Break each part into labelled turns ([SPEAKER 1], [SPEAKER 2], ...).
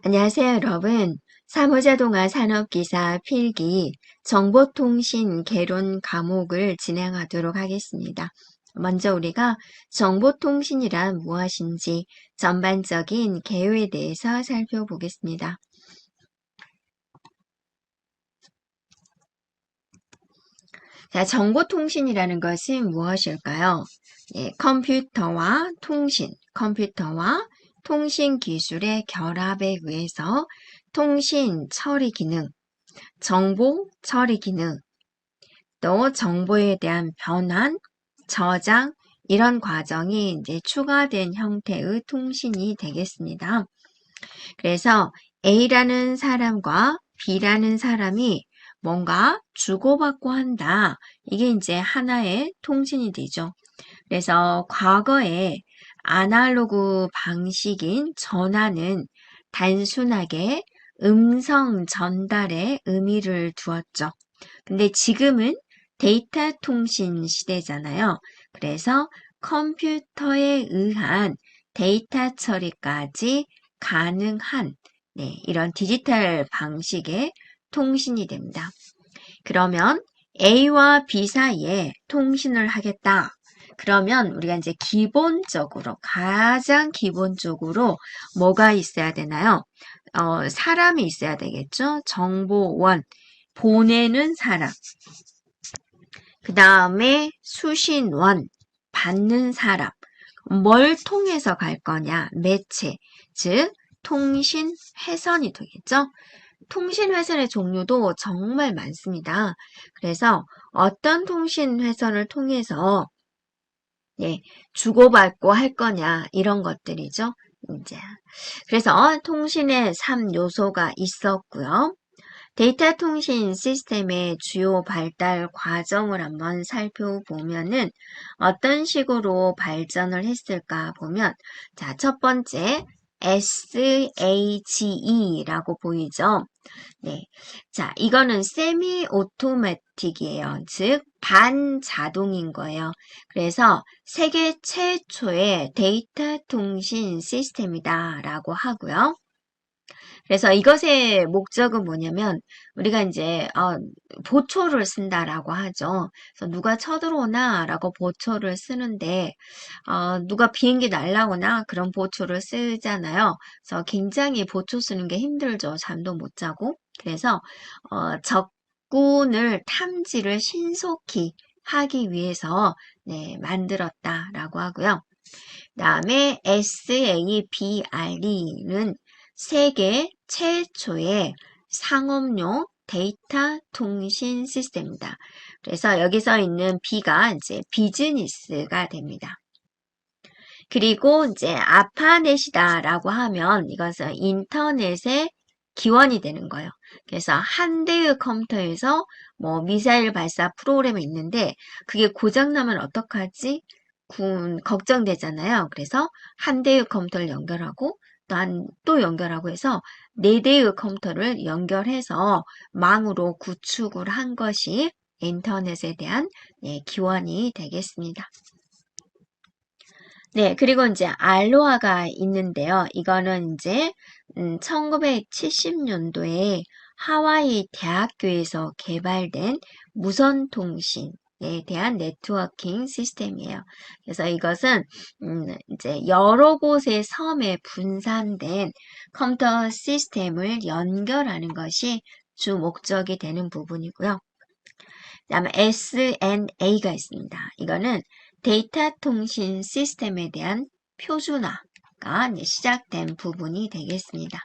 [SPEAKER 1] 안녕하세요, 여러분. 사무자동화 산업기사 필기 정보통신 개론 과목을 진행하도록 하겠습니다. 먼저 우리가 정보통신이란 무엇인지 전반적인 개요에 대해서 살펴보겠습니다. 자, 정보통신이라는 것은 무엇일까요? 컴퓨터와 통신 기술의 결합에 의해서 통신 처리 기능, 정보 처리 기능, 또 정보에 대한 변환, 저장, 이런 과정이 이제 추가된 형태의 통신이 되겠습니다. 그래서 A라는 사람과 B라는 사람이 뭔가 주고받고 한다. 이게 이제 하나의 통신이 되죠. 그래서 과거에 아날로그 방식인 전화는 단순하게 음성 전달에 의미를 두었죠. 근데 지금은 데이터 통신 시대잖아요. 그래서 컴퓨터에 의한 데이터 처리까지 가능한 이런 디지털 방식의 통신이 됩니다. 그러면 A와 B 사이에 통신을 하겠다. 그러면 우리가 이제 가장 기본적으로 뭐가 있어야 되나요? 사람이 있어야 되겠죠? 정보원, 보내는 사람. 그 다음에 수신원, 받는 사람. 뭘 통해서 갈 거냐? 매체, 즉 통신 회선이 되겠죠? 통신 회선의 종류도 정말 많습니다. 그래서 어떤 통신 회선을 통해서 주고받고 할 거냐 이런 것들이죠. 이제 그래서 통신의 3요소가 있었고요. 데이터 통신 시스템의 주요 발달 과정을 한번 살펴보면은 어떤 식으로 발전을 했을까 보면 자, 첫 번째 SHE라고 보이죠? 네. 자, 이거는 세미 오토매틱이에요. 즉 반자동인 거예요. 그래서 세계 최초의 데이터 통신 시스템이다라고 하고요. 그래서 이것의 목적은 뭐냐면 우리가 이제 보초를 쓴다라고 하죠. 그래서 누가 쳐들어오나라고 보초를 쓰는데 누가 비행기 날라오나 그런 보초를 쓰잖아요. 그래서 굉장히 보초 쓰는 게 힘들죠. 잠도 못 자고. 그래서 적군을 탐지를 신속히 하기 위해서 만들었다라고 하고요. 다음에 SABRE는 세계 최초의 상업용 데이터 통신 시스템입니다. 그래서 여기서 있는 B가 이제 비즈니스가 됩니다. 그리고 이제 아파넷이다라고 하면 이것은 인터넷의 기원이 되는 거예요. 그래서 한 대의 컴퓨터에서 뭐 미사일 발사 프로그램이 있는데 그게 고장나면 어떡하지? 걱정되잖아요. 그래서 한 대의 컴퓨터를 연결하고 또 연결하고 해서 네 대의 컴퓨터를 연결해서 망으로 구축을 한 것이 인터넷에 대한 기원이 되겠습니다. 네, 그리고 이제 알로하가 있는데요. 이거는 이제 1970년도에 하와이 대학교에서 개발된 무선통신에 대한 네트워킹 시스템이에요. 그래서 이것은 이제 여러 곳의 섬에 분산된 컴퓨터 시스템을 연결하는 것이 주 목적이 되는 부분이고요. 그다음에 SNA가 있습니다. 이거는 데이터 통신 시스템에 대한 표준화가 시작된 부분이 되겠습니다.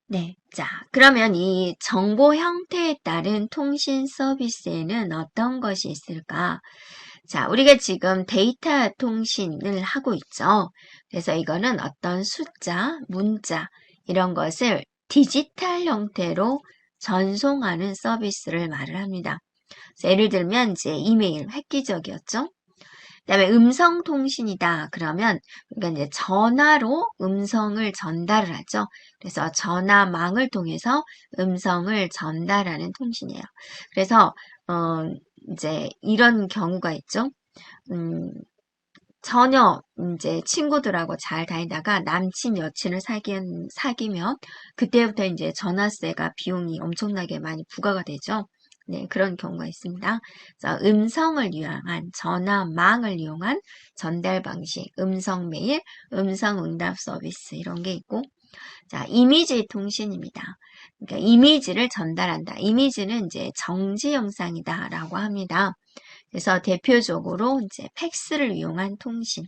[SPEAKER 1] 네, 자, 그러면 이 정보 형태에 따른 통신 서비스에는 어떤 것이 있을까? 자, 우리가 지금 데이터 통신을 하고 있죠. 그래서 이거는 어떤 숫자, 문자, 이런 것을 디지털 형태로 전송하는 서비스를 말을 합니다. 예를 들면 이제 이메일 획기적이었죠. 그다음에 음성 통신이다. 그러면 우리가 이제 전화로 음성을 전달을 하죠. 그래서 전화망을 통해서 음성을 전달하는 통신이에요. 그래서 이제 이런 경우가 있죠. 음, 전혀 이제 친구들하고 잘 다니다가 남친 여친을 사귀면 그때부터 이제 전화세가 비용이 엄청나게 많이 부과가 되죠. 네, 그런 경우가 있습니다. 그래서 음성을 이용한 전화망을 이용한 전달 방식, 음성 메일, 음성 응답 서비스 이런 게 있고, 자, 이미지 통신입니다. 그러니까 이미지를 전달한다. 이미지는 이제 정지 영상이다라고 합니다. 그래서 대표적으로 이제 팩스를 이용한 통신.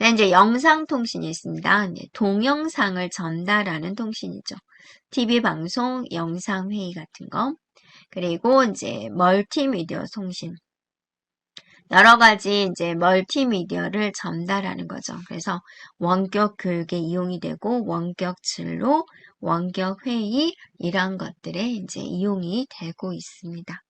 [SPEAKER 1] 이제 영상 통신이 있습니다. 이제 동영상을 전달하는 통신이죠. TV 방송, 영상 회의 같은 거. 그리고 이제 멀티미디어 통신. 여러 가지 이제 멀티미디어를 전달하는 거죠. 그래서 원격 교육에 이용이 되고 원격 진로, 원격 회의 이런 것들에 이제 이용이 되고 있습니다.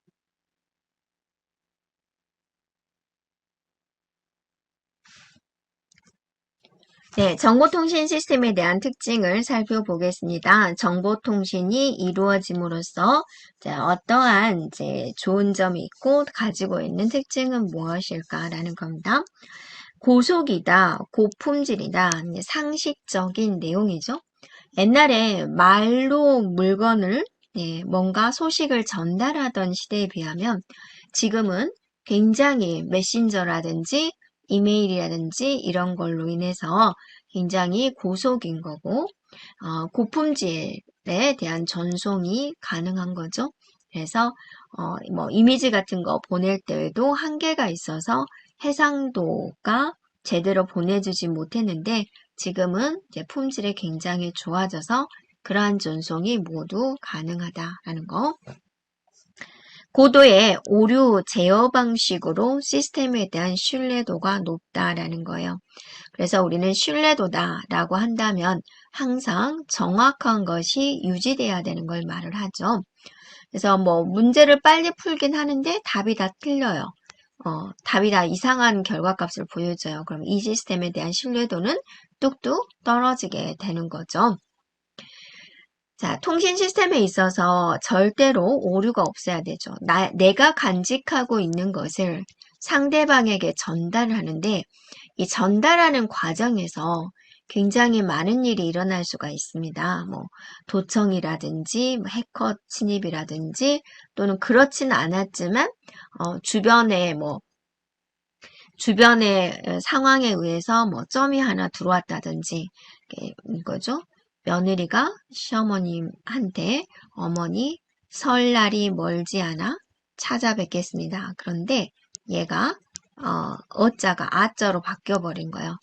[SPEAKER 1] 네, 정보통신 시스템에 대한 특징을 살펴보겠습니다. 정보통신이 이루어짐으로써 어떠한 이제 좋은 점이 있고 가지고 있는 특징은 무엇일까라는 겁니다. 고속이다, 고품질이다, 상식적인 내용이죠. 옛날에 말로 물건을 뭔가 소식을 전달하던 시대에 비하면 지금은 굉장히 메신저라든지 이메일이라든지 이런 걸로 인해서 굉장히 고속인 거고 고품질에 대한 전송이 가능한 거죠. 그래서 뭐 이미지 같은 거 보낼 때에도 한계가 있어서 해상도가 제대로 보내주지 못했는데 지금은 이제 품질이 굉장히 좋아져서 그러한 전송이 모두 가능하다라는 거. 고도의 오류 제어 방식으로 시스템에 대한 신뢰도가 높다라는 거예요. 그래서 우리는 신뢰도다라고 한다면 항상 정확한 것이 유지돼야 되는 걸 말을 하죠. 그래서 뭐 문제를 빨리 풀긴 하는데 답이 다 틀려요. 답이 다 이상한 결과값을 보여줘요. 그럼 이 시스템에 대한 신뢰도는 뚝뚝 떨어지게 되는 거죠. 자, 통신 시스템에 있어서 절대로 오류가 없어야 되죠. 내가 간직하고 있는 것을 상대방에게 전달하는데 이 전달하는 과정에서 굉장히 많은 일이 일어날 수가 있습니다. 뭐 도청이라든지 뭐 해커 침입이라든지 또는 그렇지는 않았지만 주변의 상황에 의해서 뭐 점이 하나 들어왔다든지 이거죠. 며느리가 시어머님한테 어머니 설날이 멀지 않아 찾아뵙겠습니다. 그런데 얘가 어자가 아자로 바뀌어버린 거예요.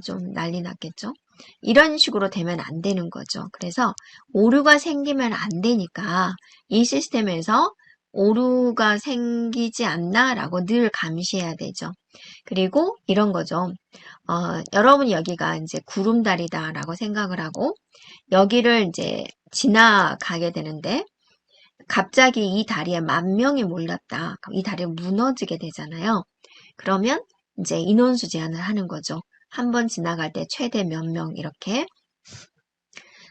[SPEAKER 1] 좀 난리 났겠죠. 이런 식으로 되면 안 되는 거죠. 그래서 오류가 생기면 안 되니까 이 시스템에서 오류가 생기지 않나라고 늘 감시해야 되죠. 그리고 이런 거죠. 여러분이 여기가 이제 구름다리다라고 생각을 하고 여기를 이제 지나가게 되는데 갑자기 이 다리에 10,000명이 몰렸다. 그럼 이 다리가 무너지게 되잖아요. 그러면 이제 인원수 제한을 하는 거죠. 한 번 지나갈 때 최대 몇 명 이렇게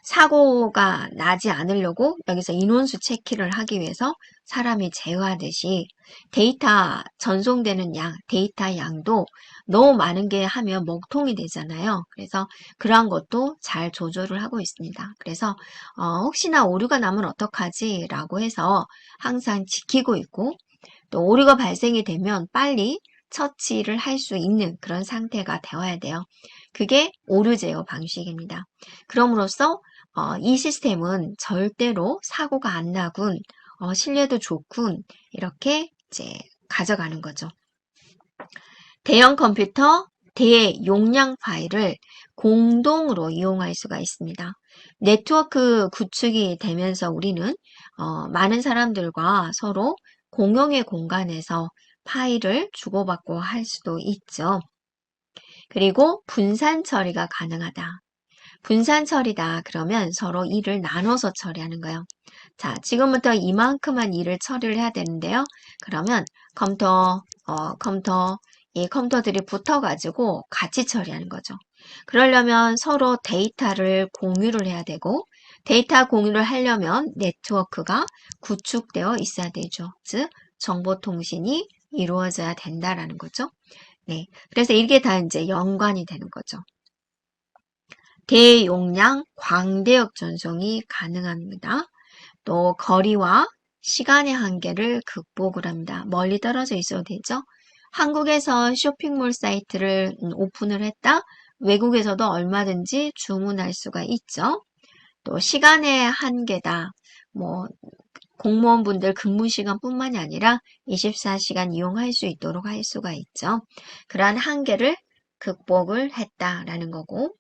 [SPEAKER 1] 사고가 나지 않으려고 여기서 인원수 체크를 하기 위해서 사람이 제어하듯이 데이터 전송되는 데이터 양도 너무 많은 게 하면 먹통이 되잖아요. 그래서 그러한 것도 잘 조절을 하고 있습니다. 그래서 혹시나 오류가 나면 어떡하지? 라고 해서 항상 지키고 있고 또 오류가 발생이 되면 빨리 처치를 할 수 있는 그런 상태가 되어야 돼요. 그게 오류 제어 방식입니다. 그럼으로써 이 시스템은 절대로 사고가 안 나군, 신뢰도 좋군, 이렇게 이제 가져가는 거죠. 대형 컴퓨터, 대용량 파일을 공동으로 이용할 수가 있습니다. 네트워크 구축이 되면서 우리는 많은 사람들과 서로 공용의 공간에서 파일을 주고받고 할 수도 있죠. 그리고 분산 처리가 가능하다. 분산 처리다 그러면 서로 일을 나눠서 처리하는 거예요. 자, 지금부터 이만큼만 일을 처리를 해야 되는데요. 그러면 이 컴퓨터들이 붙어가지고 같이 처리하는 거죠. 그러려면 서로 데이터를 공유를 해야 되고 데이터 공유를 하려면 네트워크가 구축되어 있어야 되죠. 즉, 정보통신이 이루어져야 된다라는 거죠. 네. 그래서 이게 다 이제 연관이 되는 거죠. 대용량 광대역 전송이 가능합니다. 또 거리와 시간의 한계를 극복을 합니다. 멀리 떨어져 있어도 되죠. 한국에서 쇼핑몰 사이트를 오픈을 했다. 외국에서도 얼마든지 주문할 수가 있죠. 또 시간의 한계다. 뭐 공무원분들 근무 시간뿐만이 아니라 24시간 이용할 수 있도록 할 수가 있죠. 그러한 한계를 극복을 했다라는 거고,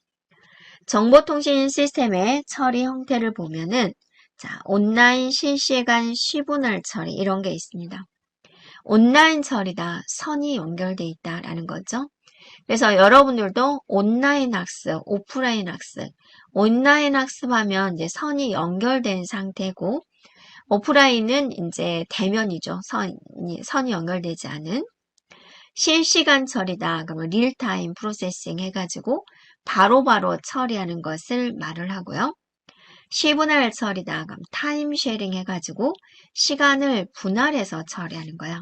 [SPEAKER 1] 정보통신 시스템의 처리 형태를 보면은 자, 온라인 실시간 시분할 처리 이런 게 있습니다. 온라인 처리다, 선이 연결돼 있다라는 거죠. 그래서 여러분들도 온라인 학습, 오프라인 학습, 온라인 학습하면 이제 선이 연결된 상태고, 오프라인은 이제 대면이죠. 선이 연결되지 않은. 실시간 처리다. 그러면 릴타임 프로세싱 해가지고 바로바로 처리하는 것을 말을 하고요. 시분할 처리다. 그럼 타임 쉐어링 해가지고 시간을 분할해서 처리하는 거야.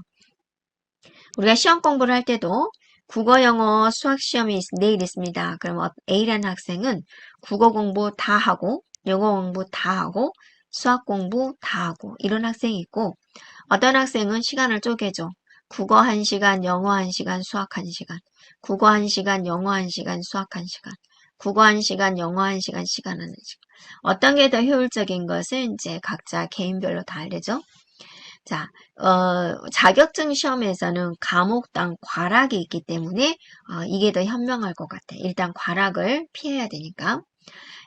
[SPEAKER 1] 우리가 시험 공부를 할 때도 국어, 영어, 수학 시험이 내일 있습니다. 그럼 A라는 학생은 국어 공부 다 하고 영어 공부 다 하고 수학 공부 다 하고 이런 학생이 있고 어떤 학생은 시간을 쪼개죠. 국어 1시간, 영어 1시간, 수학 1시간. 국어 1시간, 영어 1시간, 수학 1시간. 국어 1시간, 영어 1시간, 시간 1시간. 어떤 게 더 효율적인 것은 이제 각자 개인별로 다르죠. 자, 자격증 시험에서는 과목당 과락이 있기 때문에 이게 더 현명할 것 같아. 일단 과락을 피해야 되니까.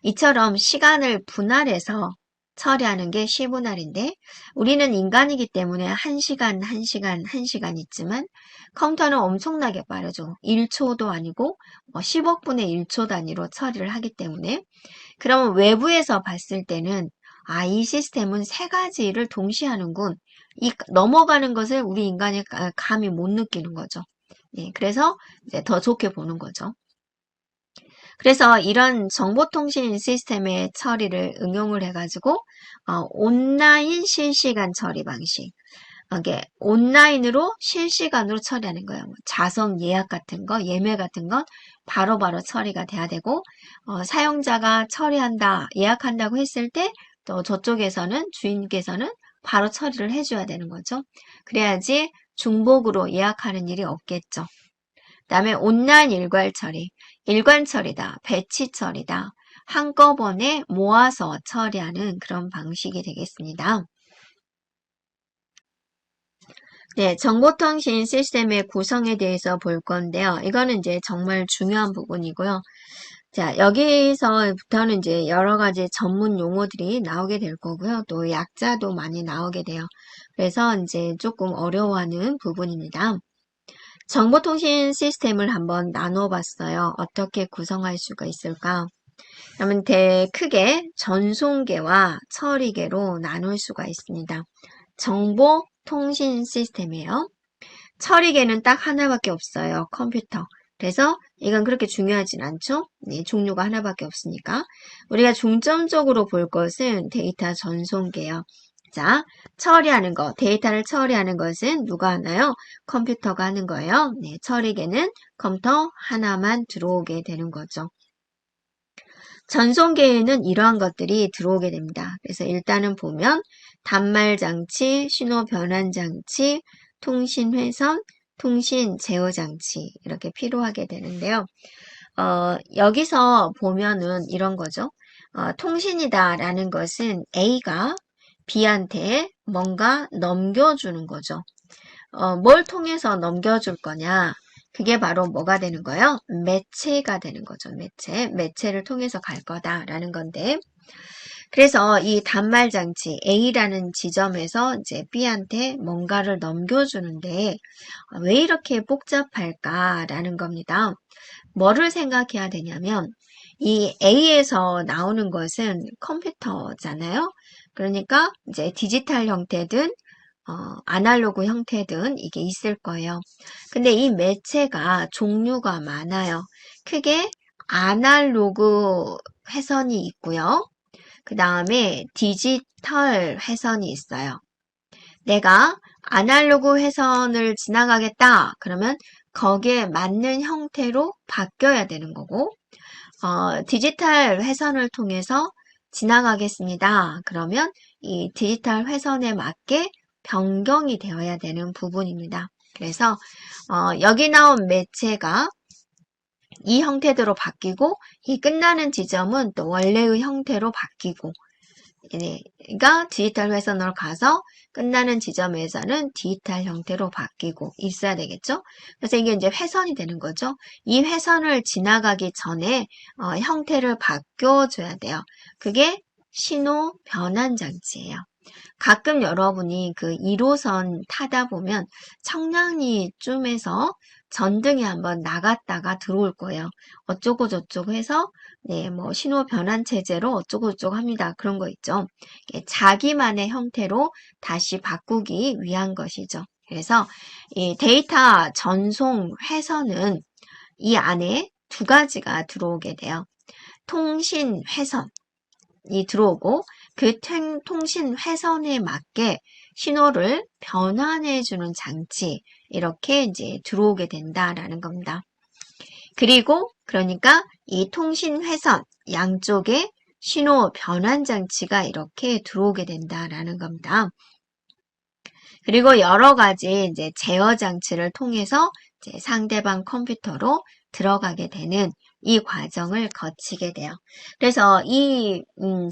[SPEAKER 1] 이처럼 시간을 분할해서 처리하는 게 시분할인데 우리는 인간이기 때문에 1시간, 1시간, 1시간 있지만 컴퓨터는 엄청나게 빠르죠. 1초도 아니고 10억 분의 1초 단위로 처리를 하기 때문에 그러면 외부에서 봤을 때는 이 시스템은 세 가지를 동시에 하는군. 이 넘어가는 것을 우리 인간이 감히 못 느끼는 거죠. 예, 그래서 이제 더 좋게 보는 거죠. 그래서 이런 정보통신 시스템의 처리를 응용을 해가지고 온라인 실시간 처리 방식, 이게 온라인으로 실시간으로 처리하는 거예요. 자석 예약 같은 거, 예매 같은 건 바로바로 처리가 돼야 되고 사용자가 처리한다, 예약한다고 했을 때 또 저쪽에서는 주인께서는 바로 처리를 해줘야 되는 거죠. 그래야지 중복으로 예약하는 일이 없겠죠. 그다음에 온라인 일괄 처리, 일관 처리다, 배치 처리다, 한꺼번에 모아서 처리하는 그런 방식이 되겠습니다. 네, 정보통신 시스템의 구성에 대해서 볼 건데요. 이거는 이제 정말 중요한 부분이고요. 자, 여기서부터는 이제 여러 가지 전문 용어들이 나오게 될 거고요. 또 약자도 많이 나오게 돼요. 그래서 이제 조금 어려워하는 부분입니다. 정보통신 시스템을 한번 나눠봤어요. 어떻게 구성할 수가 있을까? 그러면 크게 전송계와 처리계로 나눌 수가 있습니다. 정보통신 시스템이에요. 처리계는 딱 하나밖에 없어요. 컴퓨터. 그래서 이건 그렇게 중요하진 않죠. 네, 종류가 하나밖에 없으니까. 우리가 중점적으로 볼 것은 데이터 전송계요. 자, 처리하는 거, 데이터를 처리하는 것은 누가 하나요? 컴퓨터가 하는 거예요. 네, 처리계는 컴퓨터 하나만 들어오게 되는 거죠. 전송계에는 이러한 것들이 들어오게 됩니다. 그래서 일단은 보면 단말장치, 신호변환장치, 통신회선, 통신 제어장치 이렇게 필요하게 되는데요. 여기서 보면은 이런 거죠. 통신이다라는 것은 A가 B한테 뭔가 넘겨주는 거죠. 뭘 통해서 넘겨줄 거냐? 그게 바로 뭐가 되는 거예요? 매체가 되는 거죠. 매체를 통해서 갈 거다라는 건데 그래서 이 단말장치 A라는 지점에서 이제 B한테 뭔가를 넘겨주는데 왜 이렇게 복잡할까라는 겁니다. 뭐를 생각해야 되냐면 이 A에서 나오는 것은 컴퓨터잖아요. 그러니까 이제 디지털 형태든 아날로그 형태든 이게 있을 거예요. 근데 이 매체가 종류가 많아요. 크게 아날로그 회선이 있고요. 그 다음에 디지털 회선이 있어요. 내가 아날로그 회선을 지나가겠다. 그러면 거기에 맞는 형태로 바뀌어야 되는 거고, 디지털 회선을 통해서 지나가겠습니다. 그러면 이 디지털 회선에 맞게 변경이 되어야 되는 부분입니다. 그래서 여기 나온 매체가 이 형태대로 바뀌고 이 끝나는 지점은 또 원래의 형태로 바뀌고, 그러니까 디지털 회선으로 가서 끝나는 지점에서는 디지털 형태로 바뀌고 있어야 되겠죠? 그래서 이게 이제 회선이 되는 거죠. 이 회선을 지나가기 전에 형태를 바꿔줘야 돼요. 그게 신호 변환 장치예요. 가끔 여러분이 그 1호선 타다 보면 청량리쯤에서 전등이 한번 나갔다가 들어올 거예요. 어쩌고 저쩌고 해서 뭐 신호 변환 체제로 어쩌고 저쩌고 합니다. 그런 거 있죠. 자기만의 형태로 다시 바꾸기 위한 것이죠. 그래서 이 데이터 전송 회선은 이 안에 두 가지가 들어오게 돼요. 통신 회선이 들어오고 그 통신 회선에 맞게 신호를 변환해주는 장치, 이렇게 이제 들어오게 된다라는 겁니다. 그리고 그러니까 이 통신 회선 양쪽에 신호 변환 장치가 이렇게 들어오게 된다라는 겁니다. 그리고 여러 가지 이제 제어 장치를 통해서 이제 상대방 컴퓨터로 들어가게 되는 이 과정을 거치게 돼요. 그래서 이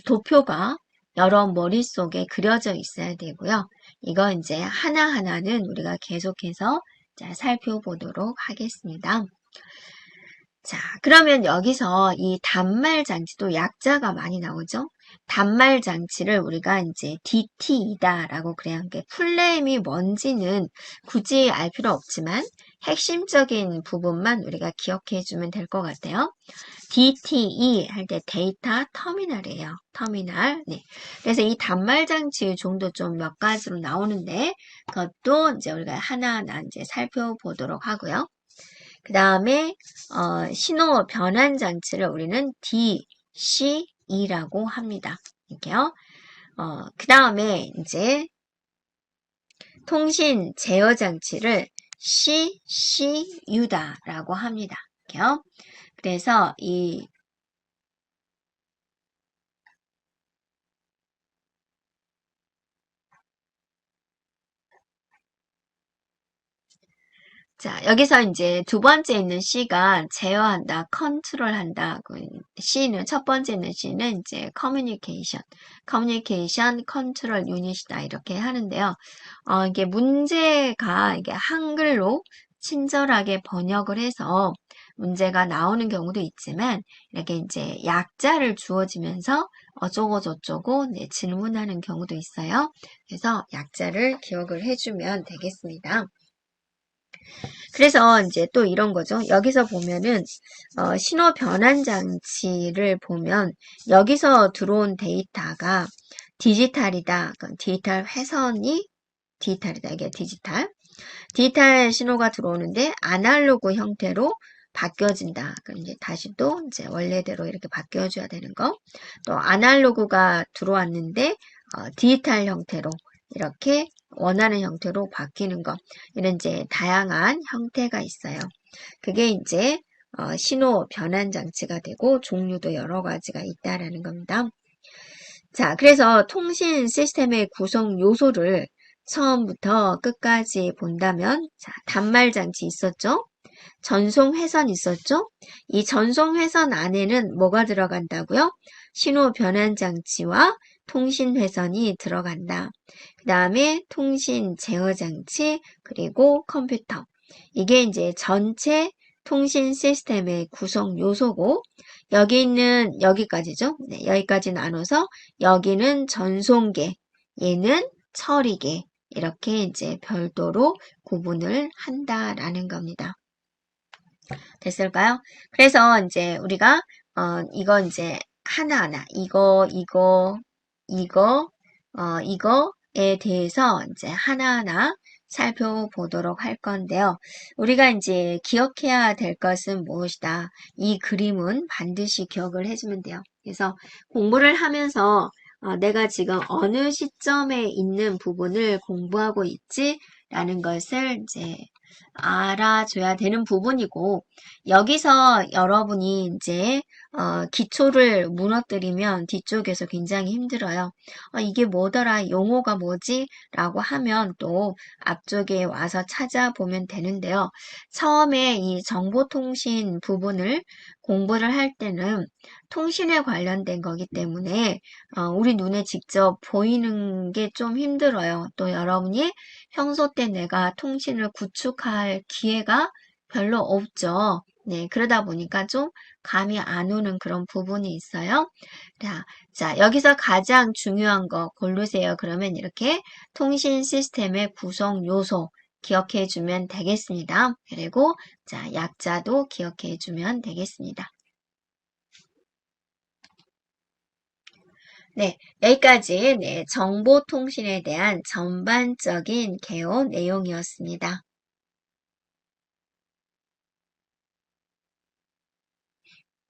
[SPEAKER 1] 도표가 여러 머릿속에 그려져 있어야 되고요. 이거 이제 하나하나는 우리가 계속해서 살펴보도록 하겠습니다. 자, 그러면 여기서 이 단말 장치도 약자가 많이 나오죠? 단말 장치를 우리가 이제 DT이다라고 그래야 하는 게 풀네임이 뭔지는 굳이 알 필요 없지만 핵심적인 부분만 우리가 기억해 주면 될 것 같아요. DTE 할 때 데이터 터미널이에요. 터미널. 네. 그래서 이 단말 장치의 종도 좀 몇 가지로 나오는데 그것도 이제 우리가 하나하나 이제 살펴보도록 하고요. 그 다음에 신호 변환 장치를 우리는 DCE라고 합니다. 이렇게요. 그 다음에 이제 통신 제어 장치를 CCU다라고 합니다. 이렇게요. 그래서 자, 여기서 이제 두 번째 있는 C가 제어한다, 컨트롤한다. C는, 첫 번째 있는 C는 이제 커뮤니케이션 컨트롤 유닛이다. 이렇게 하는데요. 이게 문제가 이게 한글로 친절하게 번역을 해서 문제가 나오는 경우도 있지만, 이렇게 이제 약자를 주어지면서 어쩌고 저쩌고 질문하는 경우도 있어요. 그래서 약자를 기억을 해주면 되겠습니다. 그래서 이제 또 이런 거죠. 여기서 보면은 신호 변환 장치를 보면 여기서 들어온 데이터가 디지털이다. 디지털 회선이 디지털이다. 이게 디지털 신호가 들어오는데 아날로그 형태로 바뀌어진다. 그럼 이제 다시 또 이제 원래대로 이렇게 바뀌어줘야 되는 거. 또 아날로그가 들어왔는데 디지털 형태로 이렇게 원하는 형태로 바뀌는 거. 이런 이제 다양한 형태가 있어요. 그게 이제 신호 변환 장치가 되고 종류도 여러 가지가 있다라는 겁니다. 자, 그래서 통신 시스템의 구성 요소를 처음부터 끝까지 본다면, 자, 단말 장치 있었죠? 전송 회선 있었죠? 이 전송 회선 안에는 뭐가 들어간다고요? 신호 변환 장치와 통신 회선이 들어간다. 그 다음에 통신 제어 장치, 그리고 컴퓨터. 이게 이제 전체 통신 시스템의 구성 요소고, 여기 있는 여기까지죠? 네, 여기까지 나눠서 여기는 전송계, 얘는 처리계. 이렇게 이제 별도로 구분을 한다라는 겁니다. 됐을까요? 그래서 이제 우리가 이거 이제 하나하나 이거에 대해서 이제 하나하나 살펴보도록 할 건데요. 우리가 이제 기억해야 될 것은 무엇이다. 이 그림은 반드시 기억을 해주면 돼요. 그래서 공부를 하면서 내가 지금 어느 시점에 있는 부분을 공부하고 있지? 라는 것을 이제 알아줘야 되는 부분이고, 여기서 여러분이 이제, 기초를 무너뜨리면 뒤쪽에서 굉장히 힘들어요. 이게 뭐더라, 용어가 뭐지? 라고 하면 또 앞쪽에 와서 찾아보면 되는데요. 처음에 이 정보통신 부분을 공부를 할 때는 통신에 관련된 거기 때문에, 우리 눈에 직접 보이는 게 좀 힘들어요. 또 여러분이 평소 때 내가 통신을 구축할 기회가 별로 없죠. 네, 그러다 보니까 좀 감이 안 오는 그런 부분이 있어요. 자, 여기서 가장 중요한 거 고르세요. 그러면 이렇게 통신 시스템의 구성 요소 기억해 주면 되겠습니다. 그리고 자, 약자도 기억해 주면 되겠습니다. 네, 여기까지 네, 정보통신에 대한 전반적인 개요 내용이었습니다.